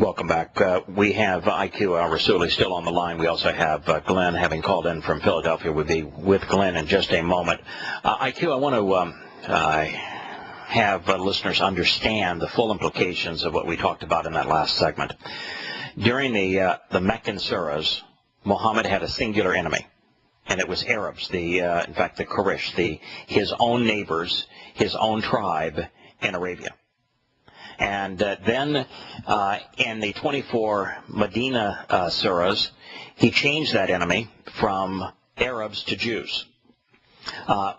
Welcome back. We have IQ al-Rassooli still on the line. We also have Glenn, having called in from Philadelphia. We'll be with Glenn in just a moment. IQ, I want to have listeners understand the full implications of what we talked about in that last segment. During the Meccan surahs, Muhammad had a singular enemy, and it was Arabs. In fact, the Quraysh, his own neighbors, his own tribe in Arabia. And then in the 24 Medina surahs, he changed that enemy from Arabs to Jews.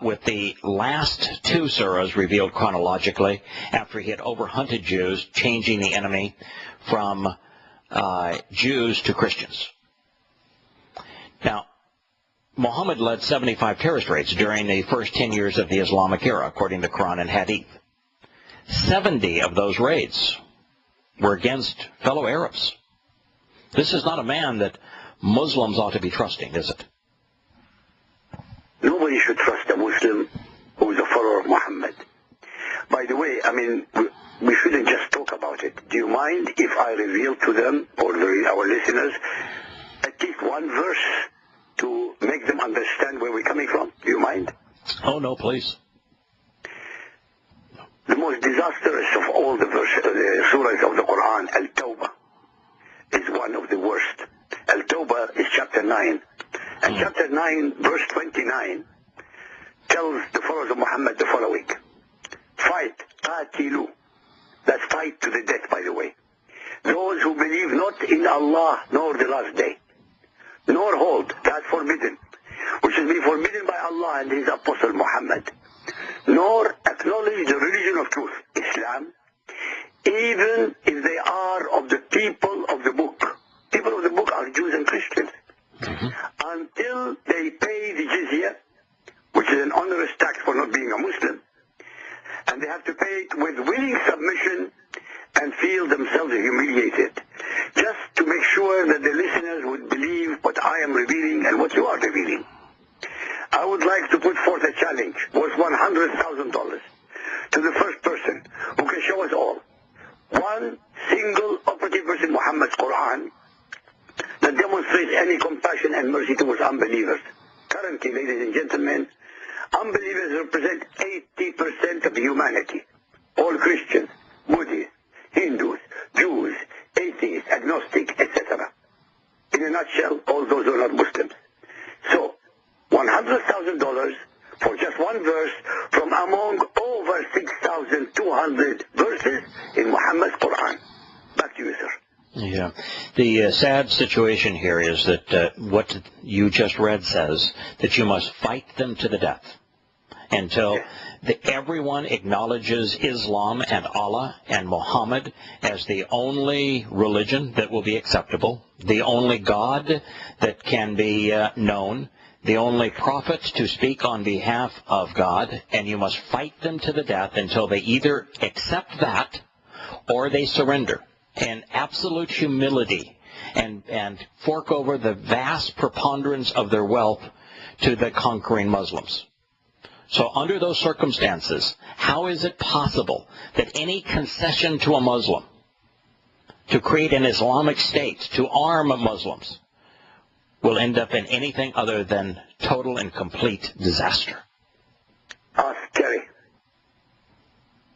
With the last two surahs revealed chronologically, after he had overhunted Jews, changing the enemy from Jews to Christians. Now, Muhammad led 75 terrorist raids during the first 10 years of the Islamic era, according to Quran and Hadith. 70 of those raids were against fellow Arabs. This is not a man that Muslims ought to be trusting, is it? Nobody should trust a Muslim who is a follower of Muhammad. By the way, I mean, we shouldn't just talk about it. Do you mind if I reveal to them, or our listeners, at least one verse to make them understand where we're coming from? Do you mind? Oh, no, please. The most disastrous of all the surahs of the Quran, Al-Tawbah, is one of the worst. Al-Tawbah is chapter 9. And chapter 9, verse 29, tells the followers of Muhammad the following. Fight, qatilu. That's fight to the death, by the way. Those who believe not in Allah nor the last day, nor hold, that's forbidden, which has been forbidden by Allah and His Apostle Muhammad, nor acknowledge the religion of truth, Islam, even if they are of the people of the book. People of the book are Jews and Christians. Until they pay the jizya, which is an onerous tax for not being a Muslim, and they have to pay it with willing submission and feel themselves humiliated, just to make sure that the listeners would believe what I am revealing and what you are revealing. I would like to put forth a challenge worth $100,000 to the first person who can show us all one single operative verse in Muhammad's Quran that demonstrates any compassion and mercy towards unbelievers. Currently, ladies and gentlemen, unbelievers represent 80% of humanity. All Christians, Buddhists, Hindus, Jews, atheists, agnostic, etc. In a nutshell, all those who are not Muslims. So, $100,000 for just one verse from among over 6,200 verses in Muhammad's Quran. Back to you, sir. Yeah. The sad situation here is that what you just read says that you must fight them to the death until everyone acknowledges Islam and Allah and Muhammad as the only religion that will be acceptable, the only God that can be known, the only prophet to speak on behalf of God, and you must fight them to the death until they either accept that or they surrender in absolute humility and fork over the vast preponderance of their wealth to the conquering Muslims. So under those circumstances, how is it possible that any concession to a Muslim, to create an Islamic state, to arm Muslims, will end up in anything other than total and complete disaster? Ask Terry.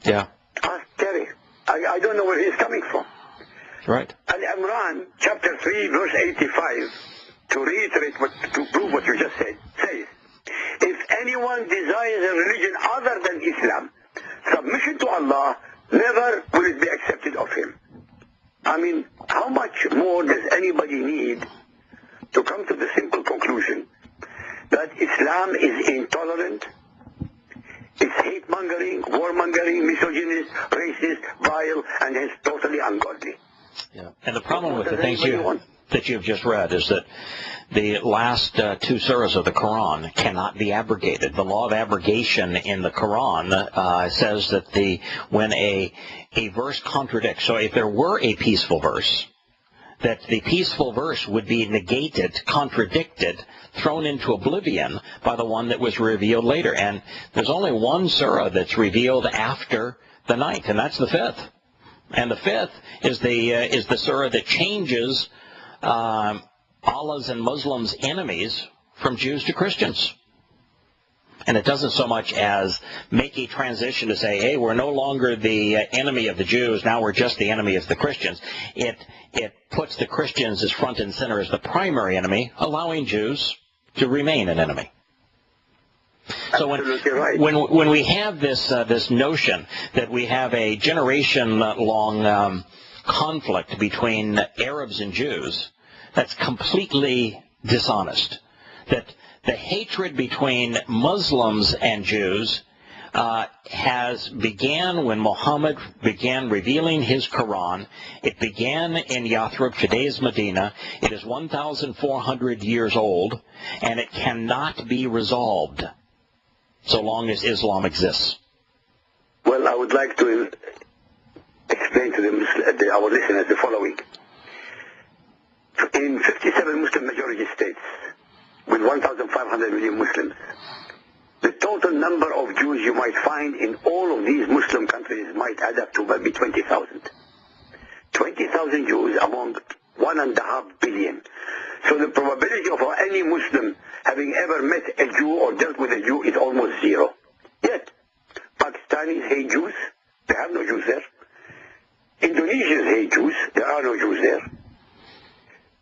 Yeah. Ask Terry. I don't know where he's coming from. Right. Al-Imran, chapter 3, verse 85, to reiterate, to prove what you just said, says, if anyone desires a religion other than Islam, submission to Allah, never will it be accepted of him. I mean, how much more does anybody need to come to the simple conclusion that Islam is intolerant, it's hate-mongering, war-mongering, misogynist, racist, vile, and is totally ungodly? Yeah. And the problem with the things that you've just read is that the last two surahs of the Quran cannot be abrogated. The law of abrogation in the Quran says that when a verse contradicts, so if there were a peaceful verse, that the peaceful verse would be negated, contradicted, thrown into oblivion by the one that was revealed later. And there's only one surah that's revealed after the ninth, and that's the fifth. And the fifth is the surah that changes Allah's and Muslims' enemies from Jews to Christians. And it doesn't so much as make a transition to say, hey, we're no longer the enemy of the Jews, now we're just the enemy of the Christians. It puts the Christians as front and center as the primary enemy, allowing Jews to remain an enemy. So when we have this notion that we have a generation-long conflict between Arabs and Jews, that's completely dishonest. That the hatred between Muslims and Jews began when Muhammad began revealing his Quran. It began in Yathrib, today's Medina. It is 1,400 years old, and it cannot be resolved so long as Islam exists. Well, I would like to explain to our listeners the following. In 57 Muslim majority states, with 1,500 million Muslims, the total number of Jews you might find in all of these Muslim countries might add up to maybe 20,000. 20,000 Jews among 1.5 billion. So the probability of any Muslim having ever met a Jew or dealt with a Jew is almost zero. Yet, Pakistanis hate Jews. There are no Jews there. Indonesians hate Jews. There are no Jews there.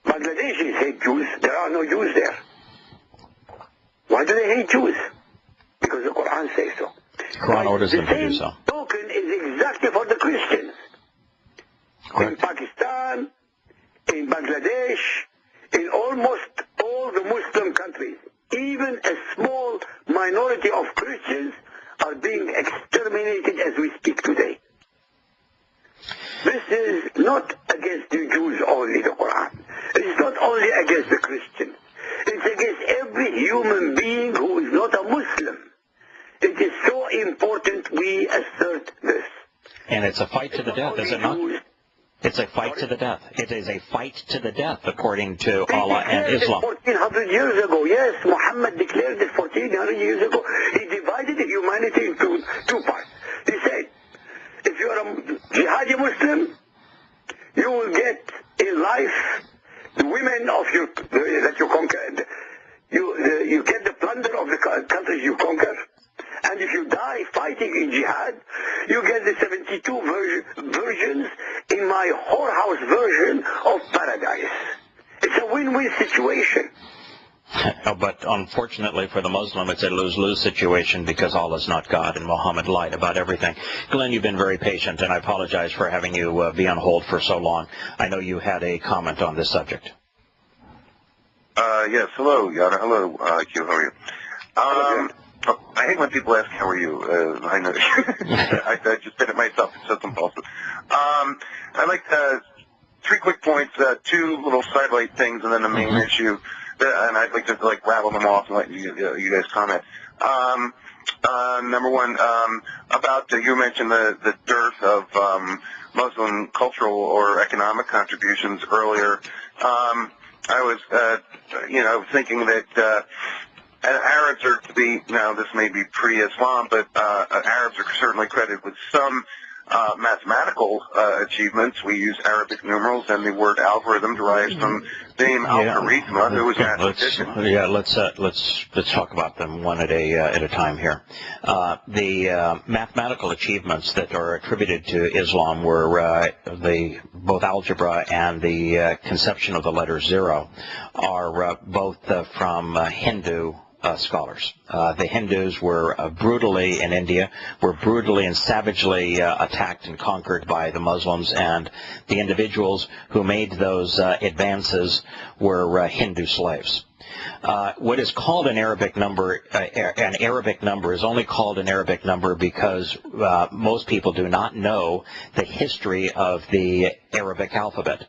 Bangladeshis hate Jews. There are no Jews there. Why do they hate Jews? Because the Quran says so. Quran orders them to do so. The same token is exactly for the Christians. Correct. In Pakistan, in Bangladesh, in almost all the Muslim countries, even a small minority of Christians are being exterminated as we speak today. This is not against the Jews only, the Quran. It is not only against the Christians. It's against every human being who is not a Muslim. It is so important we assert this. And it's a fight to the death, is it not? It's a fight to the death. It is a fight to the death, according to Allah and Islam. 1,400 years ago, yes, Muhammad declared it 1,400 years ago. He divided humanity into two parts. He said, if you are a jihadi Muslim, you will get in life the women of that you conquer. You get the plunder of the countries you conquer. And if you die fighting in jihad, you get the 72 versions in my whorehouse version of paradise. It's a win-win situation. But unfortunately for the Muslim, it's a lose-lose situation because Allah is not God and Muhammad lied about everything. Glenn, you've been very patient, and I apologize for having you be on hold for so long. I know you had a comment on this subject. Yes, hello, Yada. Hello, Q, how are you? I hate when people ask, how are you? I know. I just did it myself. It's so compulsive. I'd like three quick points, two little sidelight things, and then the main issue. And I'd like to rattle them off and let you guys comment. Number one, about you mentioned the dearth of Muslim cultural or economic contributions earlier. I was, thinking that Arabs are to be, now this may be pre-Islam, but Arabs are certainly credited with some mathematical achievements. We use Arabic numerals, and the word algorithm derives from the name al-Rassooli, who was a mathematician. Let's talk about them one at a time here. The mathematical achievements that are attributed to Islam were both algebra and the conception of the letter zero are both from Hindu scholars. The Hindus were brutally in India, were brutally and savagely attacked and conquered by the Muslims, and the individuals who made those advances were Hindu slaves. What is called an Arabic number is only called an Arabic number because most people do not know the history of the Arabic alphabet.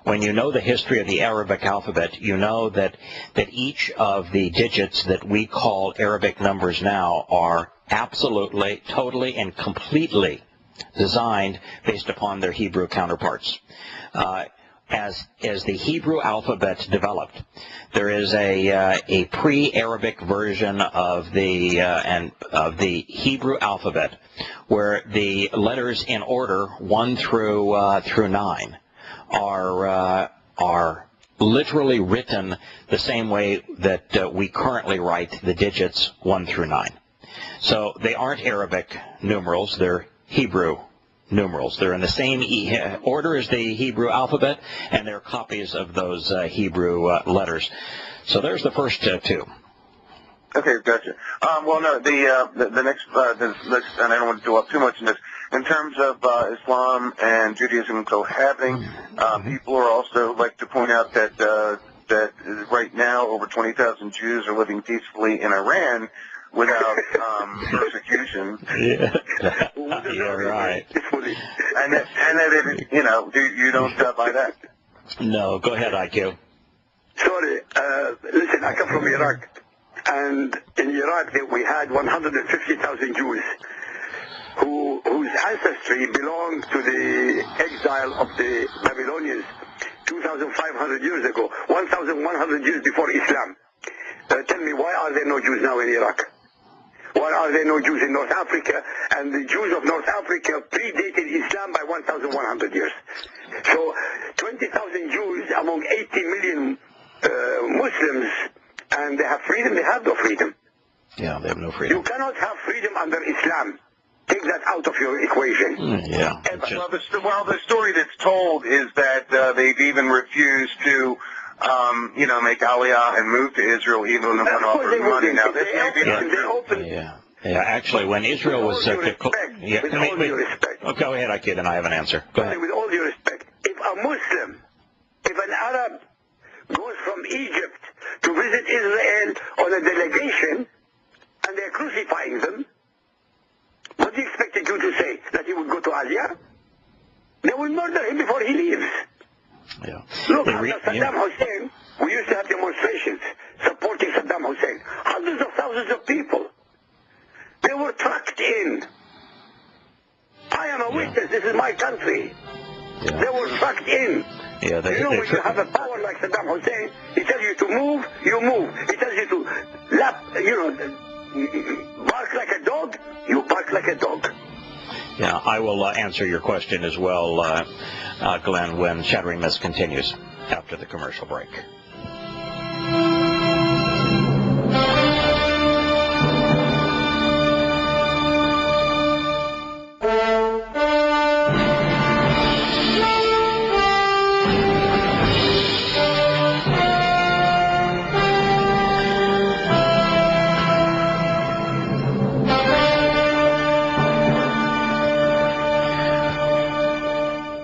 When you know the history of the Arabic alphabet, you know that each of the digits that we call Arabic numbers now are absolutely, totally, and completely designed based upon their Hebrew counterparts. as the Hebrew alphabet developed, there is a pre-Arabic version of the Hebrew alphabet where the letters in order 1 through 9 are literally written the same way that we currently write the digits 1 through 9. So they aren't Arabic numerals, they're Hebrew numerals. They're in the same order as the Hebrew alphabet, and they're copies of those Hebrew letters. So there's the first two. Okay, gotcha. Well, no, the next, and I don't want to dwell too much in this. In terms of Islam and Judaism cohabiting, people are also like to point out that right now over 20,000 Jews are living peacefully in Iran without persecution. Yeah, you're right. And that it, you know, you don't buy that. No, go ahead, IQ. Sorry, listen, I come from Iraq, and in Iraq we had 150,000 Jews whose ancestry belonged to the exile of the Babylonians 2,500 years ago, 1,100 years before Islam. Tell me, why are there no Jews now in Iraq? Why are there no Jews in North Africa? And the Jews of North Africa predated Islam by 1,100 years. So 20,000 Jews among 80 million Muslims, and they have freedom, they have no freedom. Yeah, they have no freedom. You cannot have freedom under Islam. Take that out of your equation. Yeah. Well, the story that's told is that they've even refused to, make Aliyah and move to Israel, even when offered money. Now, this may be... Yeah, actually, when Israel was... With all due respect. Oh, go ahead, IQ, and I have an answer. Go ahead. With all due respect, if a Muslim, if an Arab goes from Egypt to visit Israel on a delegation, and they're crucifying them, what do you expect the Jew to say? That he would go to Aliyah? They will murder him before he leaves. Yeah. Look, under Saddam Hussein, we used to have demonstrations supporting Saddam Hussein. Hundreds of thousands of people. They were trucked in. I am a witness. This is my country. Yeah. They were trucked in. Yeah, when you have a power like Saddam Hussein, he tells you to move, you move. He tells you to bark like a dog, you bark like a dog. Yeah, I will answer your question as well, Glenn, when Shattering Myths continues after the commercial break.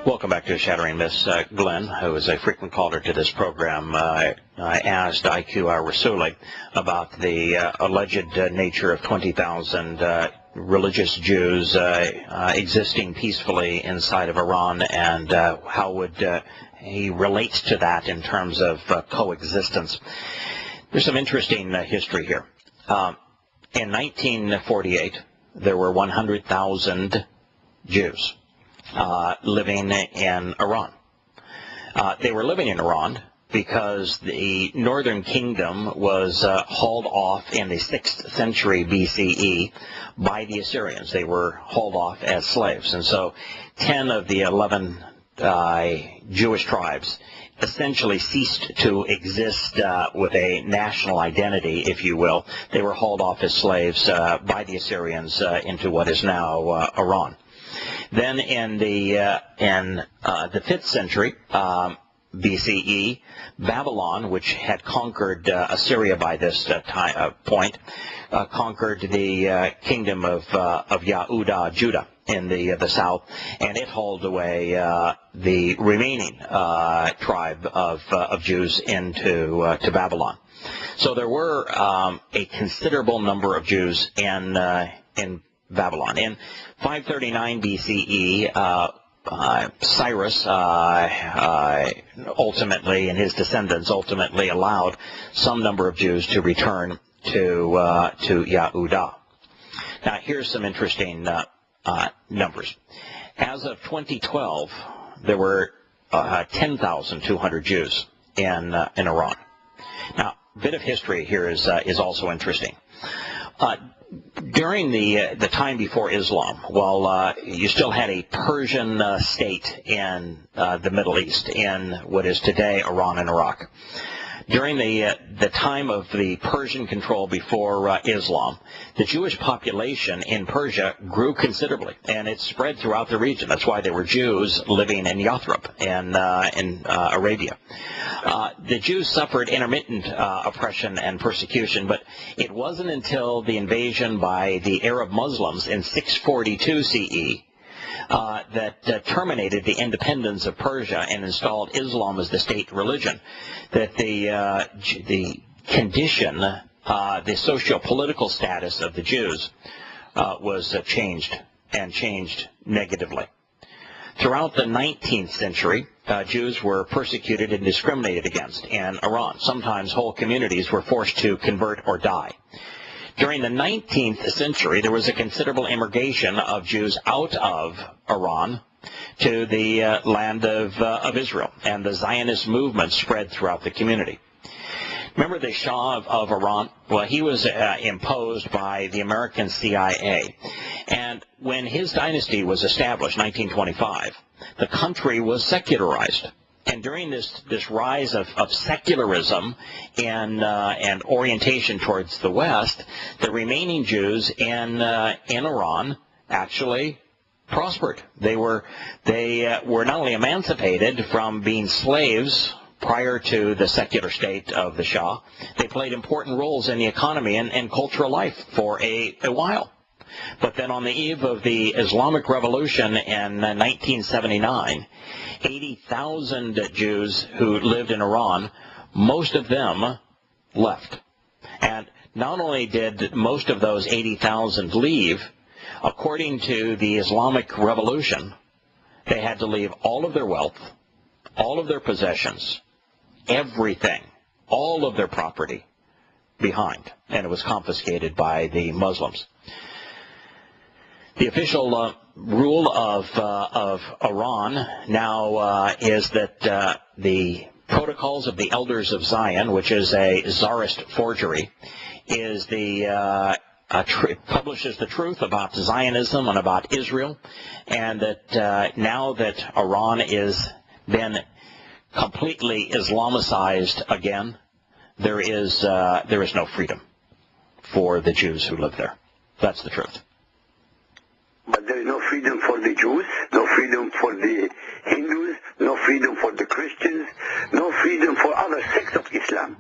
Welcome back to Shattering Myths. Glenn, who is a frequent caller to this program, asked IQ al-Rassooli about the alleged nature of 20,000 religious Jews existing peacefully inside of Iran, and how would he relate to that in terms of coexistence. There's some interesting history here. In 1948, there were 100,000 Jews living in Iran. They were living in Iran because the northern kingdom was hauled off in the 6th century BCE by the Assyrians. They were hauled off as slaves. And so 10 of the 11 Jewish tribes essentially ceased to exist with a national identity, if you will. They were hauled off as slaves by the Assyrians into what is now Iran. Then in the 5th century BCE, Babylon, which had conquered Assyria by this point, conquered the kingdom of Yahowah, Judah, in the south, and it hauled away the remaining tribe of Jews into Babylon. So there were a considerable number of Jews in Babylon. In 539 BCE, Cyrus ultimately, and his descendants ultimately allowed some number of Jews to return to Yahowah. Now, here's some interesting numbers. As of 2012, there were 10,200 Jews in Iran. Now, a bit of history here is also interesting. During the time before Islam, while you still had a Persian state in the Middle East, in what is today Iran and Iraq. During the time of the Persian control before Islam, the Jewish population in Persia grew considerably, and it spread throughout the region. That's why there were Jews living in Yathrib in Arabia. The Jews suffered intermittent oppression and persecution, but it wasn't until the invasion by the Arab Muslims in 642 CE that terminated the independence of Persia and installed Islam as the state religion, that the condition, the socio-political status of the Jews was changed, and changed negatively. Throughout the 19th century, Jews were persecuted and discriminated against in Iran. Sometimes whole communities were forced to convert or die. During the 19th century, there was a considerable immigration of Jews out of Iran to the land of Israel, and the Zionist movement spread throughout the community. Remember the Shah of Iran? Well, he was imposed by the American CIA. And when his dynasty was established, 1925, the country was secularized. And during this rise of secularism and orientation towards the West, the remaining Jews in Iran actually prospered. They were not only emancipated from being slaves prior to the secular state of the Shah, they played important roles in the economy and cultural life for a while. But then on the eve of the Islamic Revolution in 1979, 80,000 Jews who lived in Iran, most of them left. And not only did most of those 80,000 leave, according to the Islamic Revolution, they had to leave all of their wealth, all of their possessions, everything, all of their property behind, and it was confiscated by the Muslims. The official rule of Iran now is that the Protocols of the Elders of Zion, which is a Tsarist forgery, is publishes the truth about Zionism and about Israel, and that now that Iran is been completely Islamicized again, there is no freedom for the Jews who live there. That's the truth. But there is no freedom for the Jews, no freedom for the Hindus, no freedom for the Christians, no freedom for other sects of Islam.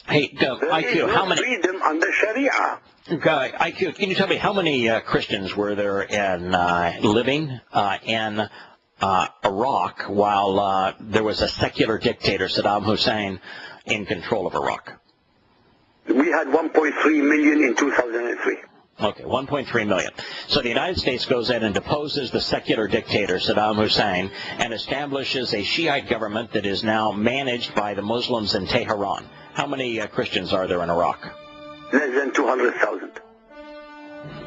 Hey, IQ, how many freedom under Sharia? IQ, can you tell me how many Christians were there in living in Iraq while there was a secular dictator, Saddam Hussein, in control of Iraq? We had 1.3 million in 2003. Okay, 1.3 million. So the United States goes in and deposes the secular dictator, Saddam Hussein, and establishes a Shiite government that is now managed by the Muslims in Tehran. How many Christians are there in Iraq? Less than 200,000.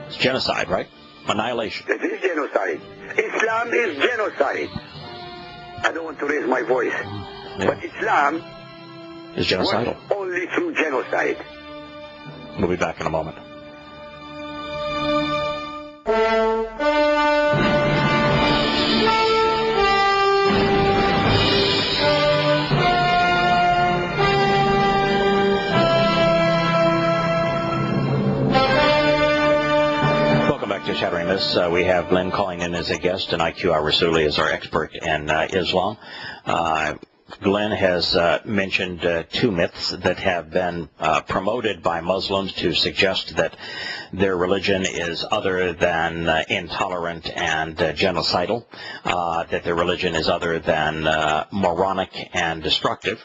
It's genocide, right? Annihilation. It is genocide. Islam is genocide. I don't want to raise my voice, but Islam is genocidal. Works only through genocide. We'll be back in a moment. Welcome back to Shattering Myths. We have Glenn calling in as a guest, and IQ al-Rassooli is our expert in Islam. Glenn has mentioned two myths that have been promoted by Muslims to suggest that their religion is other than intolerant and genocidal, that their religion is other than moronic and destructive.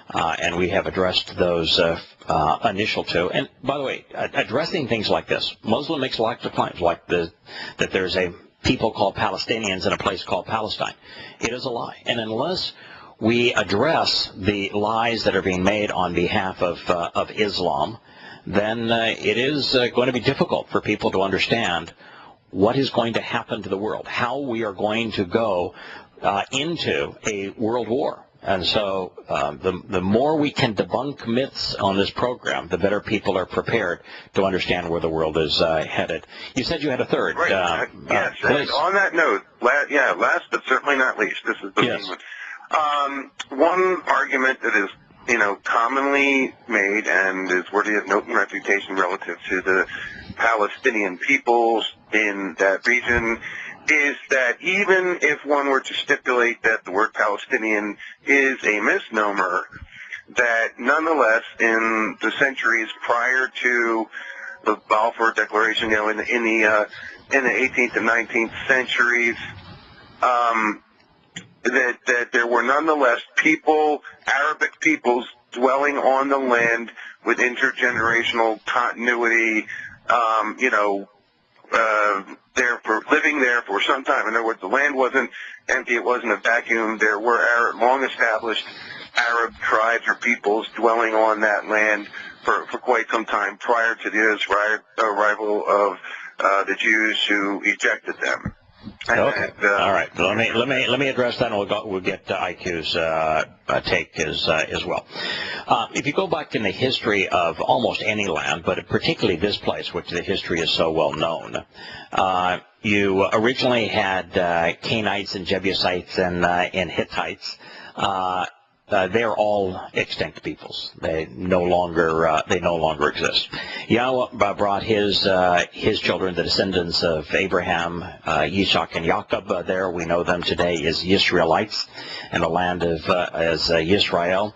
And we have addressed those initial two. And by the way, addressing things like this, Muslim makes lots of claims, like that there's a people called Palestinians in a place called Palestine. It is a lie. And unless we address the lies that are being made on behalf of Islam, then it is going to be difficult for people to understand what is going to happen to the world, how we are going to go into a world war. And so the more we can debunk myths on this program, the better people are prepared to understand where the world is headed. You said you had a third. Right. Yes. And on that note, last but certainly not least, this is the main one. One argument that is, commonly made and is worthy of note and reputation relative to the Palestinian peoples in that region is that even if one were to stipulate that the word Palestinian is a misnomer, that nonetheless in the centuries prior to the Balfour Declaration, in the 18th and 19th centuries, that there were nonetheless Arabic peoples dwelling on the land with intergenerational continuity, living there for some time. In other words, the land wasn't empty, it wasn't a vacuum. There were long-established Arab tribes or peoples dwelling on that land for quite some time prior to the arrival of the Jews who ejected them. Okay. All right. Let me address that, and we'll get to IQ's take as well. If you go back in the history of almost any land, but particularly this place, which the history is so well known, you originally had Canaanites and Jebusites and Hittites. They're all extinct peoples. They no longer exist. Yahowah brought his children, the descendants of Abraham, Yitzhak, and Jacob. There we know them today as Israelites, and the land as Yisrael.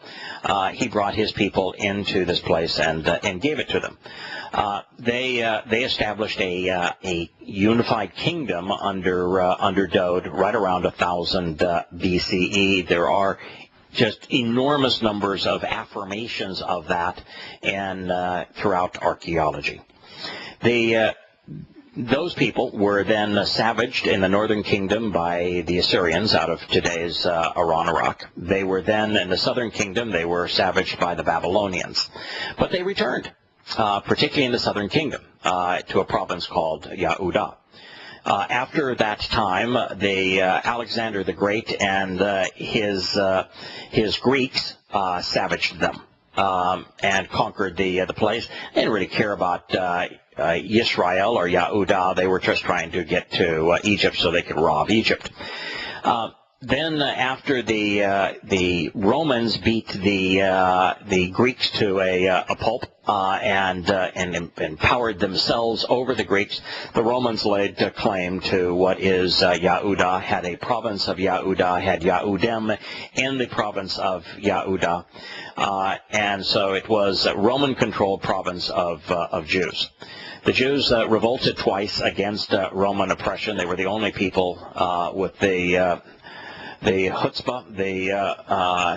He brought his people into this place and gave it to them. They established a unified kingdom under Dode right around 1000 BCE. There are just enormous numbers of affirmations of that and throughout archaeology. Those people were then savaged in the northern kingdom by the Assyrians out of today's Iran, Iraq. They were then in the southern kingdom, they were savaged by the Babylonians. But they returned, particularly in the southern kingdom, to a province called Yahowah. After that time, Alexander the Great and his Greeks savaged them and conquered the place. They didn't really care about Yisrael or Yahowah. They were just trying to get to Egypt so they could rob Egypt. Then, after the Romans beat the Greeks to a pulp and empowered themselves over the Greeks, the Romans laid claim to what is Yahowah, had a province of Yahowah, had Yahudim in the province of Yahowah, and so it was a Roman-controlled province of Jews. The Jews revolted twice against Roman oppression. They were the only people with the chutzpah,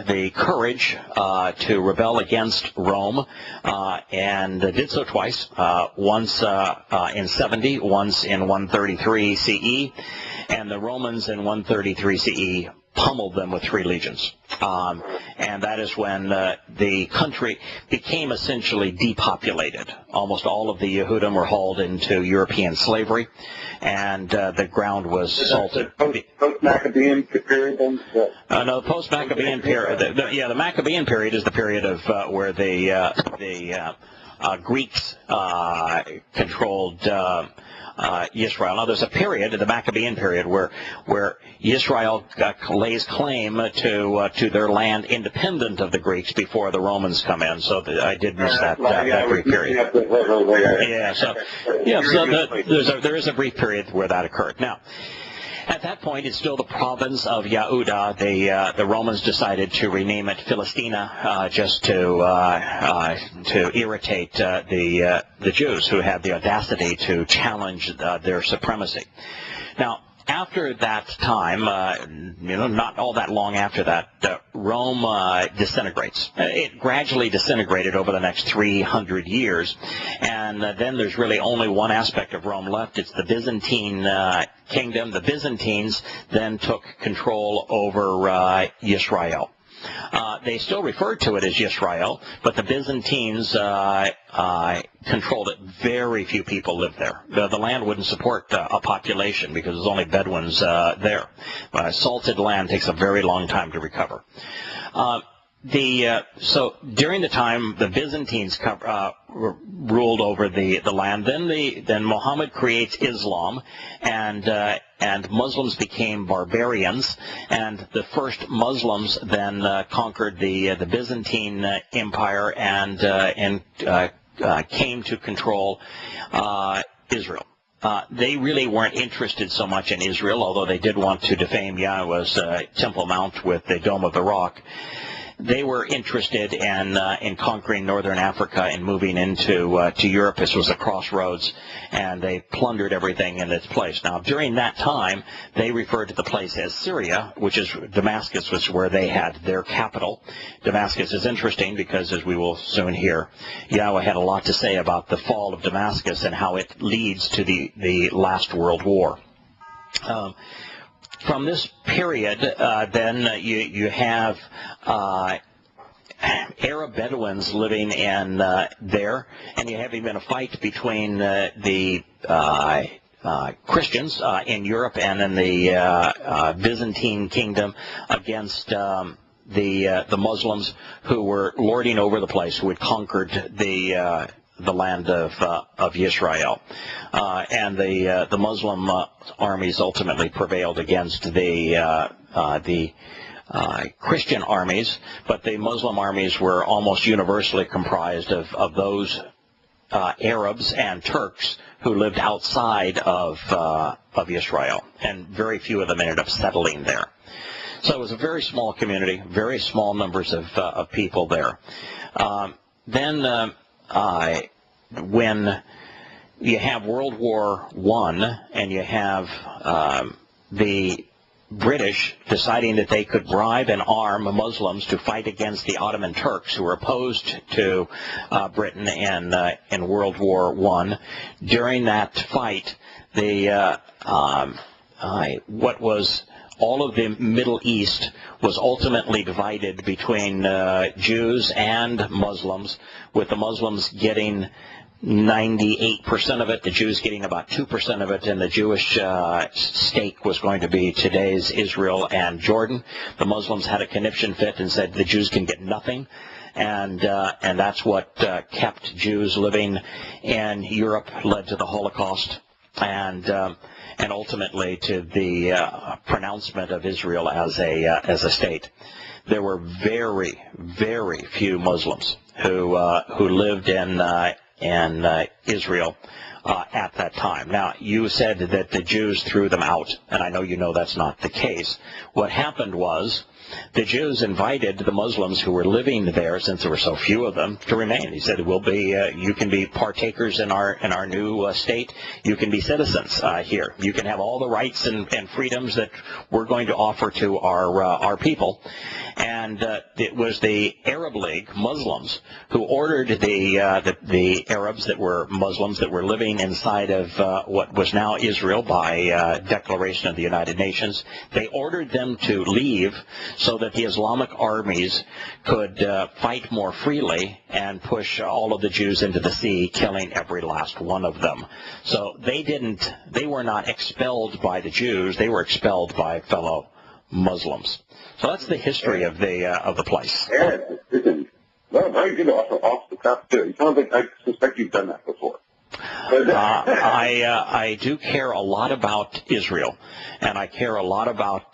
the courage to rebel against Rome, and did so twice, once in 70, once in 133 CE, and the Romans in 133 CE pummeled them with 3 legions. And that is when the country became essentially depopulated. Almost all of the Yehudim were hauled into European slavery, and the ground was salted. Post-Maccabean period then? No, the post-Maccabean period. The Maccabean period is the period of where the Greeks controlled Yisrael. Now, there's a period, the Maccabean period, where Yisrael lays claim to their land independent of the Greeks before the Romans come in. So I did miss that brief period. There is a brief period where that occurred. Now, at that point, it's still the province of Yahowah. The Romans decided to rename it Philistina just to irritate the Jews, who had the audacity to challenge their supremacy. Now, after that time, not all that long after that, Rome disintegrates. It gradually disintegrated over the next 300 years, and then there's really only one aspect of Rome left. It's the Byzantine kingdom. The Byzantines then took control over Yisrael. They still referred to it as Yisrael, but the Byzantines controlled it. Very few people lived there. The land wouldn't support a population because there's only Bedouins there. Salted land takes a very long time to recover. So during the time the Byzantines ruled over the land, then Muhammad creates Islam, and Muslims became barbarians, and the first Muslims then conquered the Byzantine Empire and came to control Israel. They really weren't interested so much in Israel, although they did want to defame Yahowah's Temple Mount with the Dome of the Rock. They were interested in conquering northern Africa and moving into to Europe. This was a crossroads, and they plundered everything in its place. Now, during that time, they referred to the place as Syria, which is Damascus, was where they had their capital. Damascus is interesting because, as we will soon hear, Yahowah had a lot to say about the fall of Damascus and how it leads to the last World War. From this period, then you have Arab Bedouins living in there, and you have even a fight between the Christians in Europe and in the Byzantine kingdom against the Muslims who were lording over the place, who had conquered the land of Israel, and the Muslim armies ultimately prevailed against the Christian armies, but the Muslim armies were almost universally comprised of those Arabs and Turks who lived outside of Israel, and very few of them ended up settling there. So it was a very small community, very small numbers of people there. When you have World War I and you have the British deciding that they could bribe and arm Muslims to fight against the Ottoman Turks who were opposed to Britain in World War I, during that fight, what was all of the Middle East was ultimately divided between Jews and Muslims, with the Muslims getting 98% of it, the Jews getting about 2% of it, and the Jewish stake was going to be today's Israel and Jordan. The Muslims had a conniption fit and said the Jews can get nothing, and that's what kept Jews living in Europe, led to the Holocaust, and ultimately to the pronouncement of Israel as a state. There were very, very few Muslims who lived in Israel at that time. Now, you said that the Jews threw them out, and I know you know that's not the case. What happened was the Jews invited the Muslims who were living there, since there were so few of them, to remain. He said, you can be partakers in our new state. You can be citizens here. You can have all the rights and freedoms that we're going to offer to our people. And it was the Arab League, Muslims, who ordered the Arabs that were Muslims that were living inside of what was now Israel by declaration of the United Nations. They ordered them to leave so that the Islamic armies could fight more freely and push all of the Jews into the sea, killing every last one of them. So they were not expelled by the Jews, they were expelled by fellow Muslims. So that's the history of the place. Aaron, listen, very good off the cuff too. It sounds like I suspect you've done that before. I do care a lot about Israel, and I care a lot about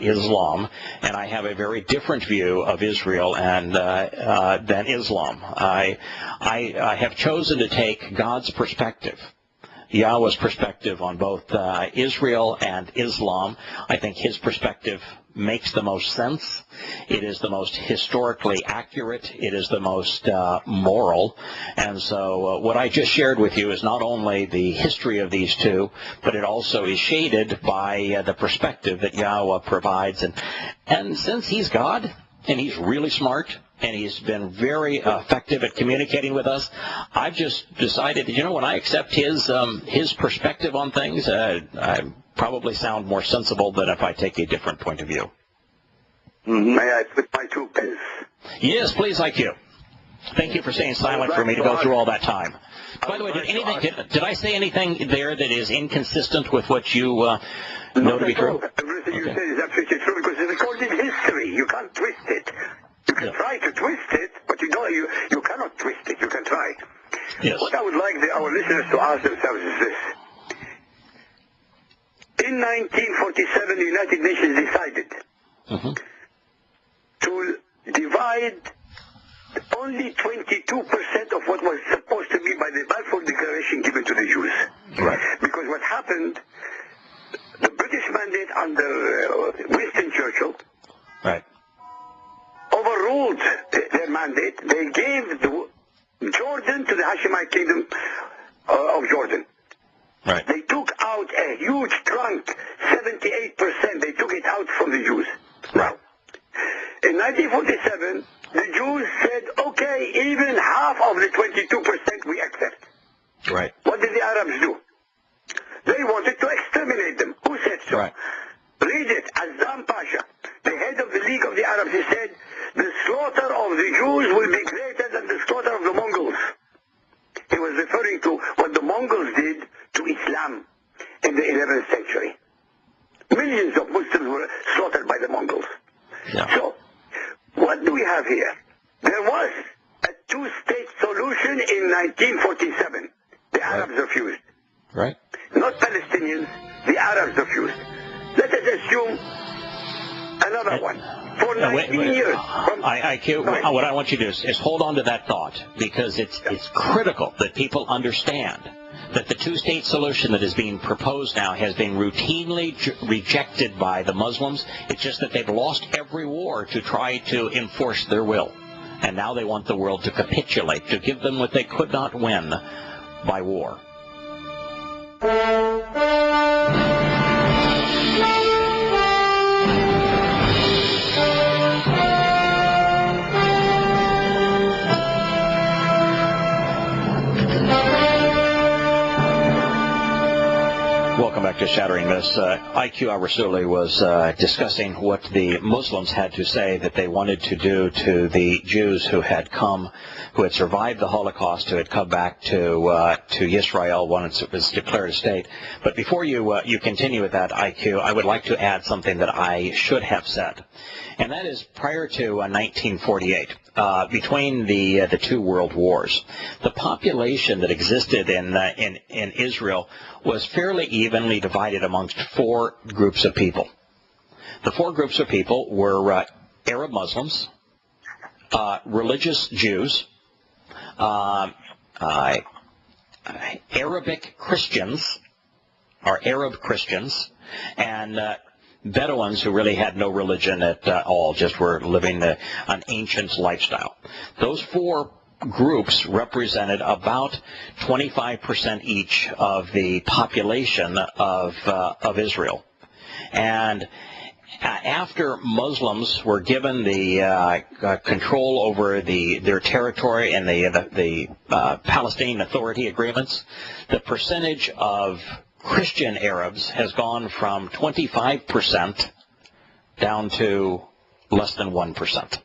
Islam, and I have a very different view of Israel and than Islam. I have chosen to take God's perspective, Yahowah's perspective on both Israel and Islam. I think his perspective makes the most sense. It is the most historically accurate. It is the most moral. And so what I just shared with you is not only the history of these two, but it also is shaded by the perspective that Yahowah provides. And since he's God, and he's really smart, and he's been very effective at communicating with us, I've just decided, when I accept his perspective on things, I probably sound more sensible than if I take a different point of view. May I put my 2 pence? Yes, please, IQ. Thank you for staying silent for me to go through all that time. By the way, did I say anything there that is inconsistent with what you know to be true? Everything you said is absolutely true because it's recorded history. You can't twist it. You can try to twist it, but you cannot twist it. You can try. Yes. What I would like our listeners to ask themselves is this. In 1947, the United Nations decided to divide only 22% of what was supposed to be by the Balfour Declaration given to the Jews. Right. Because what happened, the British mandate under Winston Churchill overruled their mandate. They gave Jordan to the Hashemite kingdom of Jordan. Right. They took out a huge chunk, 78%. They took it out from the Jews. Now, in 1947, the Jews said, okay, even half of the 22% we accept. Right. What did the Arabs do? They wanted to exterminate them. Who said so? Right. Read it. Azam Pasha, the head of the League of the Arabs, he said, the slaughter of the Jews will be greater than the slaughter of the Mongols. He was referring to what the Mongols did to Islam in the 11th century. Millions of Muslims were slaughtered by the Mongols. Yeah. So, what do we have here? There was a 2-state solution in 1947. The Arabs refused. Right. Not Palestinians, the Arabs refused. Let us assume another one. For 19 years. IQ, what I want you to do is hold on to that thought, because it's critical that people understand that the 2-state solution that is being proposed now has been routinely rejected by the Muslims. It's just that they've lost every war to try to enforce their will. And now they want the world to capitulate, to give them what they could not win by war. Welcome back to Shattering Myths. IQ al-Rassooli was discussing what the Muslims had to say that they wanted to do to the Jews who had come, who had survived the Holocaust, who had come back to Israel once it was declared a state. But before you continue with that, IQ, I would like to add something that I should have said. And that is, prior to 1948, between the 2 world wars, the population that existed in Israel was fairly evenly divided amongst 4 groups of people. The 4 groups of people were Arab Muslims, religious Jews, Arabic Christians, or Arab Christians, and Bedouins who really had no religion at all, just were living an ancient lifestyle. Those 4 groups represented about 25% each of the population of Israel. And after Muslims were given the control over their territory and the Palestinian Authority agreements, the percentage of Christian Arabs has gone from 25% down to less than 1%.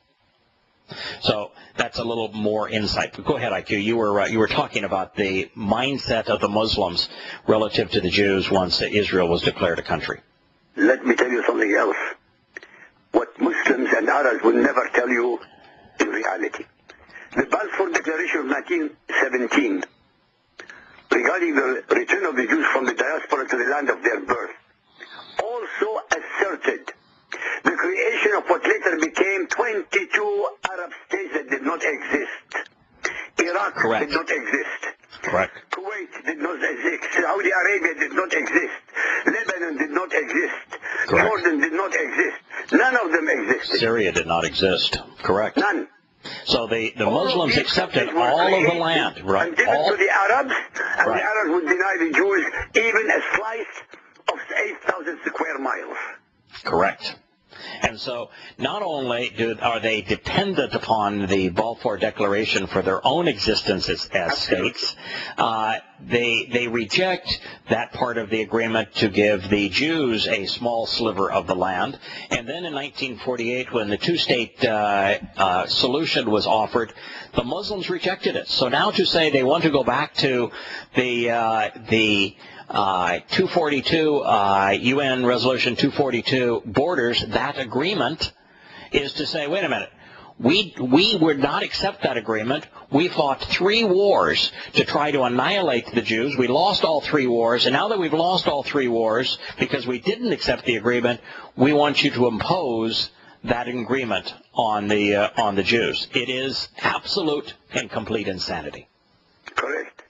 So that's a little more insight. But go ahead, IQ. You were talking about the mindset of the Muslims relative to the Jews once Israel was declared a country. Let me tell you something else. What Muslims and Arabs will never tell you in reality. The Balfour Declaration of 1917, regarding the return of the Jews from the diaspora to the land of their birth, also asserted the creation of what later became 22 Arab states that did not exist. Iraq did not exist. Correct. Kuwait did not exist. Saudi Arabia did not exist. Lebanon did not exist. Correct. Jordan did not exist. None of them existed. Syria did not exist. Correct. None. So the Muslims accepted all of the land, right? And given to the Arabs, and the Arabs would deny the Jews even a slice of 8,000 square miles. Correct. And so not only are they dependent upon the Balfour Declaration for their own existence as states, they reject that part of the agreement to give the Jews a small sliver of the land. And then in 1948, when the two-state solution was offered, the Muslims rejected it. So now to say they want to go back to the 242, UN Resolution 242 borders, that agreement is to say, wait a minute, we would not accept that agreement. We fought 3 wars to try to annihilate the Jews. We lost all 3 wars, and now that we've lost all 3 wars because we didn't accept the agreement, we want you to impose that agreement on the Jews. It is absolute and complete insanity. Correct.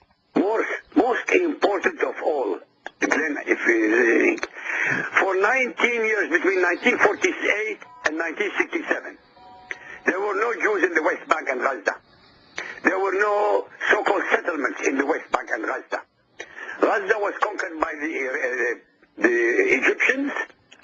Most important of all, Glenn, if you think, for 19 years, between 1948 and 1967, there were no Jews in the West Bank and Gaza. There were no so-called settlements in the West Bank and Gaza. Gaza was conquered by the Egyptians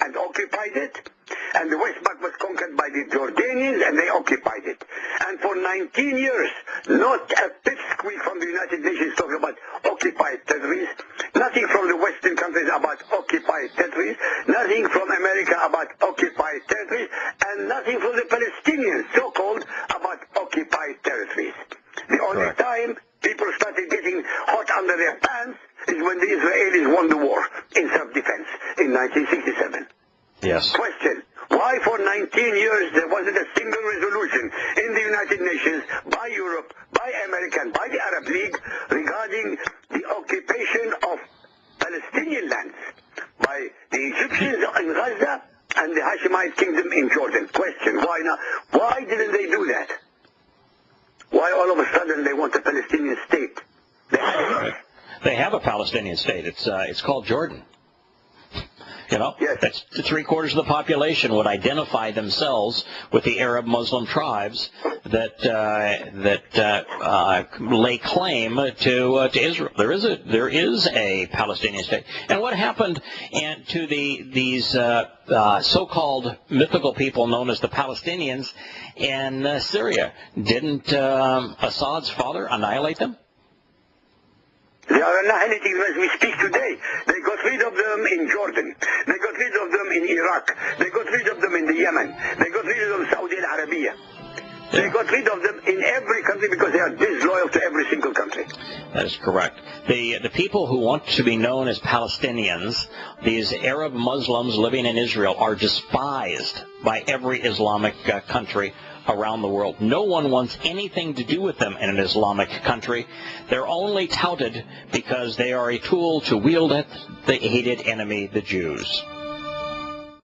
and occupied it, and the West Bank was conquered by the Jordanians, and they occupied it. And for 19 years, not a pipsqueak from the United Nations talking about occupied territories, nothing from the Western countries about occupied territories, nothing from America about occupied territories, and nothing from the Palestinians, so-called, about occupied territories. The only time people started getting hot under their pants is when the Israelis won the war in self-defense in 1967. Yes. Question: why for 19 years there wasn't a single resolution in the United Nations, by Europe, by America, and by the Arab League regarding the occupation of Palestinian lands by the Egyptians in Gaza and the Hashemite kingdom in Jordan? Question: why not? Why didn't they do that? Why all of a sudden they want a Palestinian state? They have a Palestinian state. It's called Jordan. You know, yes. That's 3/4 of the population would identify themselves with the Arab Muslim tribes that lay claim to Israel. There is a Palestinian state. And what happened to these so-called mythical people known as the Palestinians in Syria? Didn't Assad's father annihilate them? They are annihilating as we speak today. They got rid of them in Jordan. They got rid of them in Iraq. They got rid of them in the Yemen. They got rid of them in Saudi Arabia. They got rid of them in every country because they are disloyal to every single country. That is correct. The people who want to be known as Palestinians, these Arab Muslims living in Israel, are despised by every Islamic country around the world. No one wants anything to do with them in an Islamic country. They're only touted because they are a tool to wield at the hated enemy, the Jews.